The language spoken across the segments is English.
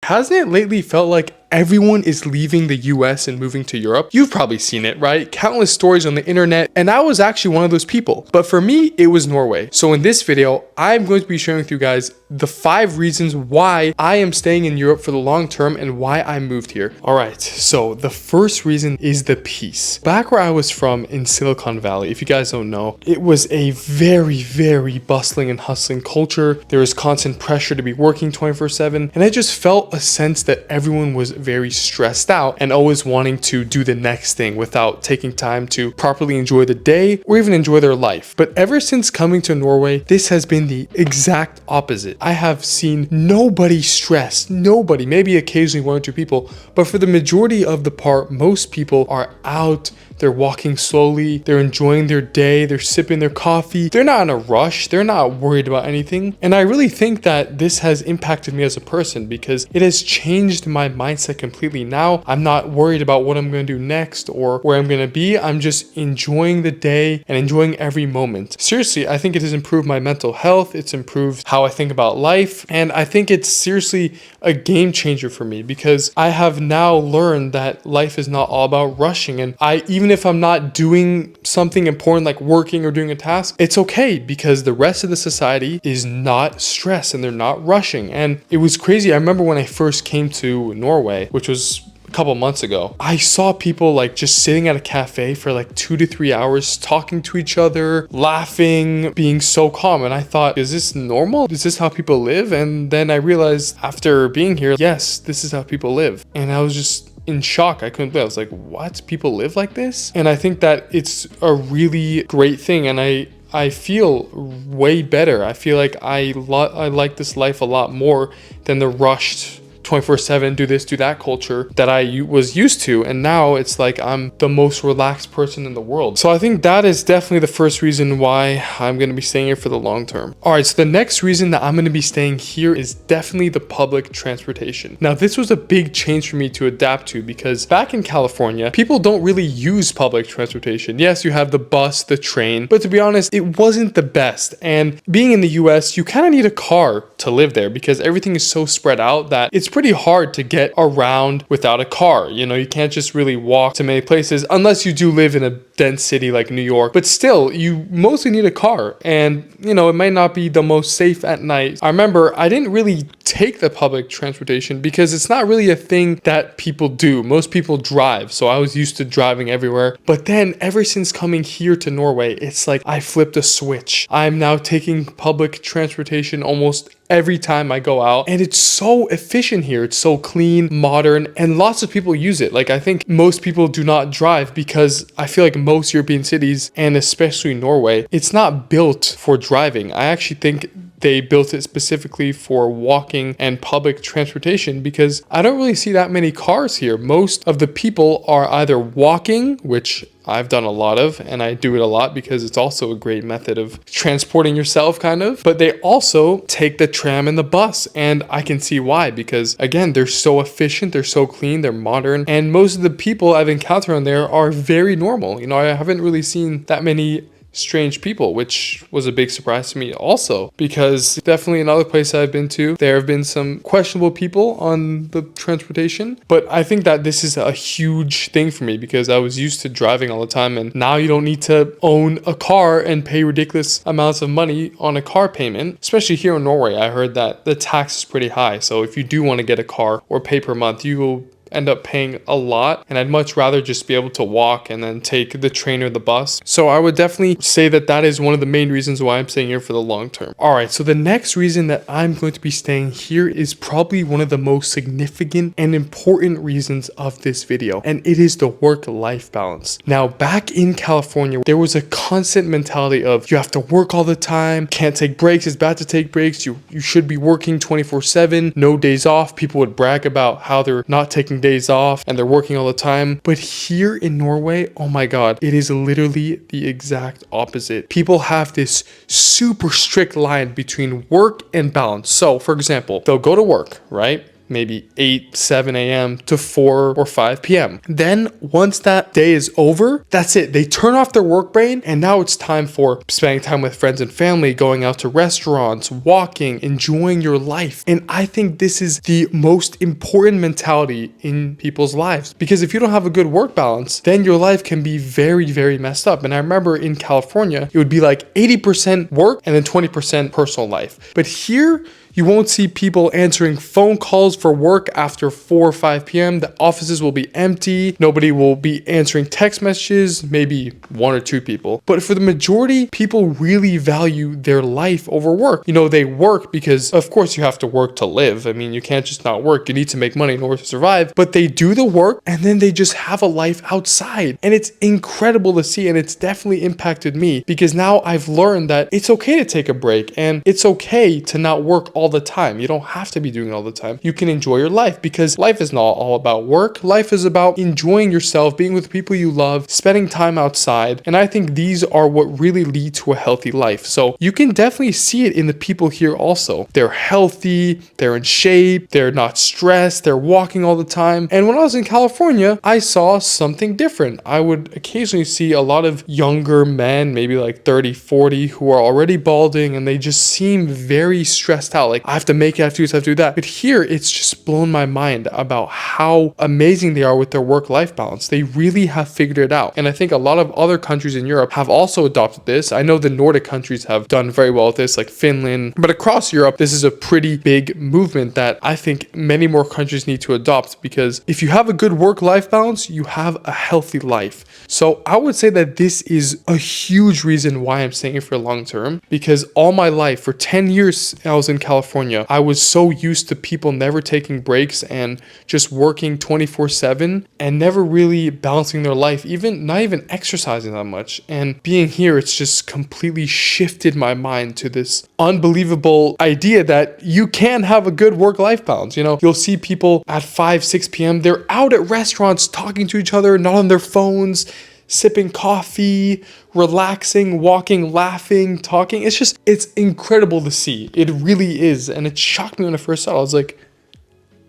hasn't it lately felt like everyone is leaving the US and moving to Europe? You've probably seen it, right? Countless stories on the internet, and I was actually one of those people. But for me, it was Norway. So in this video, I'm going to be sharing with you guys the 5 reasons why I am staying in Europe for the long term and why I moved here. All right, so the first reason is the peace. Back where I was from in Silicon Valley, if you guys don't know, it was a very, very bustling and hustling culture. There was constant pressure to be working 24/7, and I just felt a sense that everyone was very stressed out and always wanting to do the next thing without taking time to properly enjoy the day or even enjoy their life. But ever since coming to Norway, this has been the exact opposite. I have seen nobody stressed, nobody, maybe occasionally 1 or 2 people, but for the majority of the part, most people are out. They're walking slowly, they're enjoying their day, they're sipping their coffee. They're not in a rush, they're not worried about anything. And I really think that this has impacted me as a person because it has changed my mindset completely. Now, I'm not worried about what I'm gonna do next or where I'm gonna be. I'm just enjoying the day and enjoying every moment. Seriously, I think it has improved my mental health, it's improved how I think about life, and I think it's seriously a game changer for me because I have now learned that life is not all about rushing. And even if I'm not doing something important like working or doing a task, it's okay because the rest of the society is not stressed and they're not rushing. And it was crazy. I remember when I first came to Norway, which was a couple months ago, I saw people like just sitting at a cafe for like 2 to 3 hours, talking to each other, laughing, being so calm. And I thought, is this normal? Is this how people live? And then I realized after being here, yes, this is how people live. And I was just in shock. I couldn't believe it. I was like, what? People live like this? And I think that it's a really great thing. And I feel way better. I feel like I like this life a lot more than the rushed 24/7 do this, do that culture that I was used to. And now it's like I'm the most relaxed person in the world. So I think that is definitely the first reason why I'm going to be staying here for the long term. All right, so the next reason that I'm going to be staying here is definitely the public transportation. Now, this was a big change for me to adapt to because back in California, people don't really use public transportation. Yes, you have the bus, the train, but to be honest, it wasn't the best. And being in the US, you kind of need a car to live there because everything is so spread out that it's pretty hard to get around without a car. You know, you can't just really walk to many places unless you do live in a dense city like New York, but still you mostly need a car. And you know, it might not be the most safe at night. I remember I didn't really take the public transportation because it's not really a thing that people do. Most people drive, so I was used to driving everywhere. But then ever since coming here to Norway, it's like I flipped a switch. I'm now taking public transportation almost every time I go out, and it's so efficient here. It's so clean, modern, and lots of people use it. Like I think most people do not drive because I feel like most European cities, and especially Norway, it's not built for driving. I actually think they built it specifically for walking and public transportation because I don't really see that many cars here. Most of the people are either walking, which I've done a lot of, and I do it a lot because it's also a great method of transporting yourself kind of, but they also take the tram and the bus, and I can see why because again, they're so efficient, they're so clean, they're modern, and most of the people I've encountered on there are very normal. You know, I haven't really seen that many strange people, which was a big surprise to me also because definitely another place I've been to, there have been some questionable people on the transportation, but I think that this is a huge thing for me because I was used to driving all the time, and now you don't need to own a car and pay ridiculous amounts of money on a car payment. Especially here in Norway, I heard that the tax is pretty high, so if you do want to get a car or pay per month, you will end up paying a lot, and I'd much rather just be able to walk and then take the train or the bus. So I would definitely say that that is one of the main reasons why I'm staying here for the long term. All right, so the next reason that I'm going to be staying here is probably one of the most significant and important reasons of this video, and it is the work-life balance. Now, back in California, there was a constant mentality of you have to work all the time, can't take breaks, it's bad to take breaks, you should be working 24/7, no days off. People would brag about how they're not taking days off and they're working all the time. But here in Norway, oh my God, it is literally the exact opposite. People have this super strict line between work and balance. So for example, they'll go to work, right? maybe 8, 7 a.m. to 4 or 5 p.m. Then once that day is over, that's it. They turn off their work brain, and now it's time for spending time with friends and family, going out to restaurants, walking, enjoying your life. And I think this is the most important mentality in people's lives, because if you don't have a good work balance, then your life can be very, very messed up. And I remember in California, it would be like 80% work and then 20% personal life. But here, you won't see people answering phone calls for work after 4 or 5 p.m. The offices will be empty. Nobody will be answering text messages, maybe 1 or 2 people. But for the majority, people really value their life over work. You know, they work because, of course, you have to work to live. I mean, you can't just not work. You need to make money in order to survive. But they do the work, and then they just have a life outside. And it's incredible to see, and it's definitely impacted me, because now I've learned that it's okay to take a break, and it's okay to not work all the time. You don't have to be doing it all the time. You can enjoy your life, because life is not all about work. Life is about enjoying yourself, being with people you love, spending time outside. And I think these are what really lead to a healthy life. So you can definitely see it in the people here also. They're healthy, they're in shape, they're not stressed, they're walking all the time. And when I was in California, I saw something different. I would occasionally see a lot of younger men, maybe like 30, 40, who are already balding, and they just seem very stressed out. Like, I have to make it, I have to do this, I have to do that. But here, it's just blown my mind about how amazing they are with their work-life balance. They really have figured it out. And I think a lot of other countries in Europe have also adopted this. I know the Nordic countries have done very well with this, like Finland. But across Europe, this is a pretty big movement that I think many more countries need to adopt, because if you have a good work-life balance, you have a healthy life. So I would say that this is a huge reason why I'm staying here for long term, because all my life, for 10 years I was in California, I was so used to people never taking breaks and just working 24/7 and never really balancing their life, not even exercising that much. And being here, it's just completely shifted my mind to this unbelievable idea that you can have a good work-life balance. You know, you'll see people at 5, 6 p.m., they're out at restaurants talking to each other, not on their phones, sipping coffee, relaxing, walking, laughing, talking. It's incredible to see. It really is. And it shocked me when I first saw it. I was like,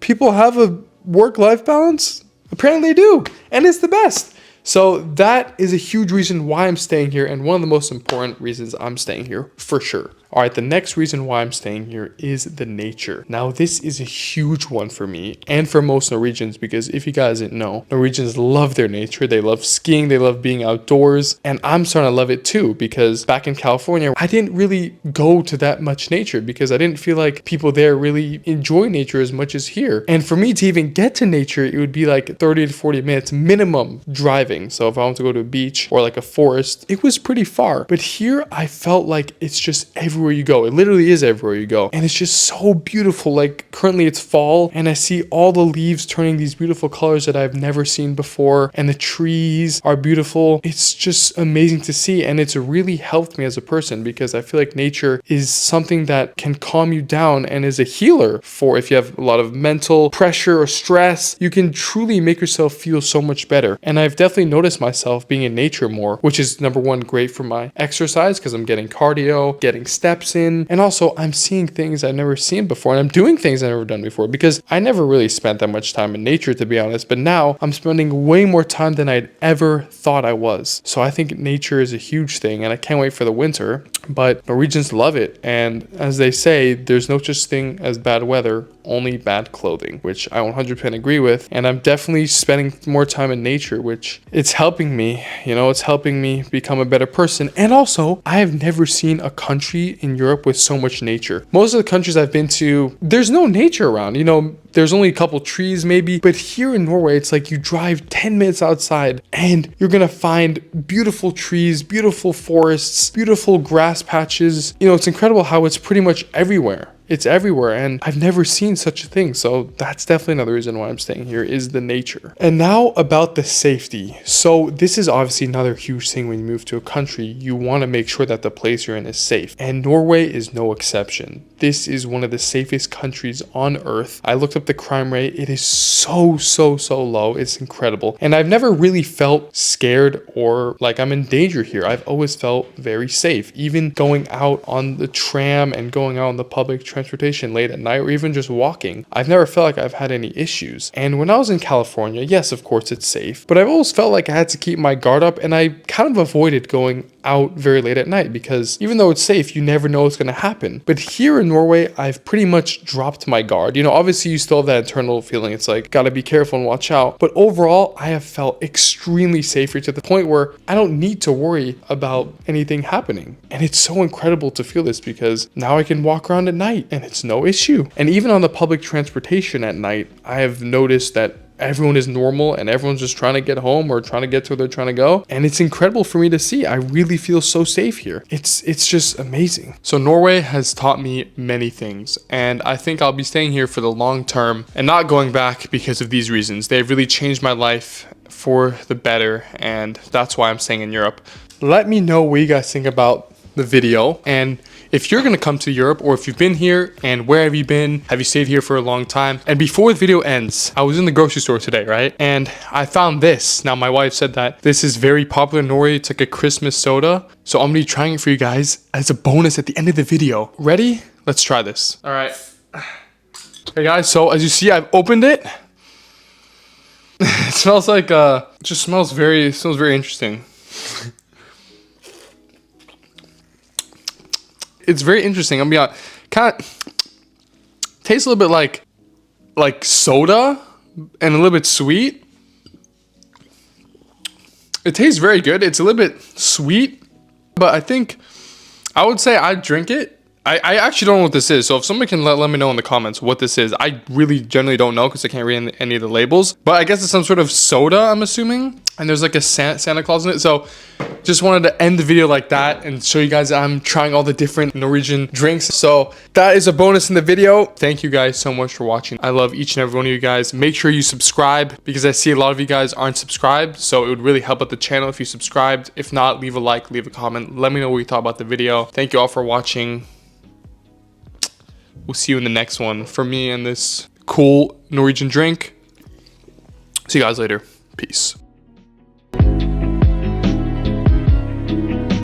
people have a work-life balance? Apparently they do. And it's the best. So that is a huge reason why I'm staying here, and one of the most important reasons I'm staying here for sure. All right, the next reason why I'm staying here is the nature. Now, this is a huge one for me and for most Norwegians, because if you guys didn't know, Norwegians love their nature. They love skiing, they love being outdoors, and I'm starting to love it too, because back in California, I didn't really go to that much nature because I didn't feel like people there really enjoy nature as much as here. And for me to even get to nature, it would be like 30 to 40 minutes minimum driving. So if I want to go to a beach or like a forest, it was pretty far. But here, I felt like it's just everywhere you go. It literally is everywhere you go. And it's just so beautiful. Like, currently it's fall, and I see all the leaves turning these beautiful colors that I've never seen before. And the trees are beautiful. It's just amazing to see. And it's really helped me as a person, because I feel like nature is something that can calm you down and is a healer for if you have a lot of mental pressure or stress. You can truly make yourself feel so much better. And I've definitely noticed myself being in nature more, which is number one, great for my exercise, because I'm getting cardio, getting steps in, and also I'm seeing things I've never seen before, and I'm doing things I've never done before, because I never really spent that much time in nature, to be honest, but now I'm spending way more time than I'd ever thought I was. So I think nature is a huge thing, and I can't wait for the winter. But Norwegians love it, and as they say, there's no such thing as bad weather, only bad clothing, which I 100% agree with. And I'm definitely spending more time in nature, which it's helping me, it's helping me become a better person. And also, I have never seen a country in Europe with so much nature. Most of the countries I've been to, there's no nature around, there's only a couple trees maybe, but here in Norway, it's like you drive 10 minutes outside and you're gonna find beautiful trees, beautiful forests, beautiful grass patches. It's incredible how it's pretty much everywhere. It's everywhere, and I've never seen such a thing. So that's definitely another reason why I'm staying here, is the nature. And now about the safety. So this is obviously another huge thing when you move to a country. You want to make sure that the place you're in is safe. And Norway is no exception. This is one of the safest countries on earth. I looked up the crime rate. It is so low. It's incredible. And I've never really felt scared or like I'm in danger here. I've always felt very safe. Even going out on the tram and going out on the public transportation, transportation late at night or even just walking, I've never felt like I've had any issues. And when I was in California, yes, of course it's safe, but I've always felt like I had to keep my guard up, and I kind of avoided going out very late at night because even though it's safe, you never know what's going to happen. But here in Norway, I've pretty much dropped my guard. You know, obviously you still have that internal feeling. It's like, gotta be careful and watch out. But overall, I have felt extremely safe here to the point where I don't need to worry about anything happening. And it's so incredible to feel this because now I can walk around at night and it's no issue. And even on the public transportation at night, I have noticed that everyone is normal and everyone's just trying to get home or trying to get to where they're trying to go. And it's incredible for me to see. I really feel so safe here. It's just amazing. So Norway has taught me many things, and I think I'll be staying here for the long term and not going back because of these reasons. They've really changed my life for the better, and that's why I'm staying in Europe. Let me know what you guys think about the video, and if you're gonna come to Europe, or if you've been here, and where have you been? Have you stayed here for a long time? And before the video ends, I was in the grocery store today, right? And I found this. Now, my wife said that this is very popular in Norway. It's like a Christmas soda. So I'm gonna be trying it for you guys as a bonus at the end of the video. Ready? Let's try this. All right. Hey guys, so as you see, I've opened it. It smells like, it just smells very interesting. It's very interesting. I'm gonna be honest. Kind of tastes a little bit like soda and a little bit sweet. It tastes very good. It's a little bit sweet, but I would say I'd drink it. I actually don't know what this is. So if somebody can let me know in the comments what this is. I really generally don't know because I can't read any of the labels. But I guess it's some sort of soda, I'm assuming. And there's like a Santa Claus in it. So just wanted to end the video like that and show you guys that I'm trying all the different Norwegian drinks. So that is a bonus in the video. Thank you guys so much for watching. I love each and every one of you guys. Make sure you subscribe because I see a lot of you guys aren't subscribed. So it would really help out the channel if you subscribed. If not, leave a like, leave a comment. Let me know what you thought about the video. Thank you all for watching. We'll see you in the next one for me and this cool Norwegian drink. See you guys later. Peace.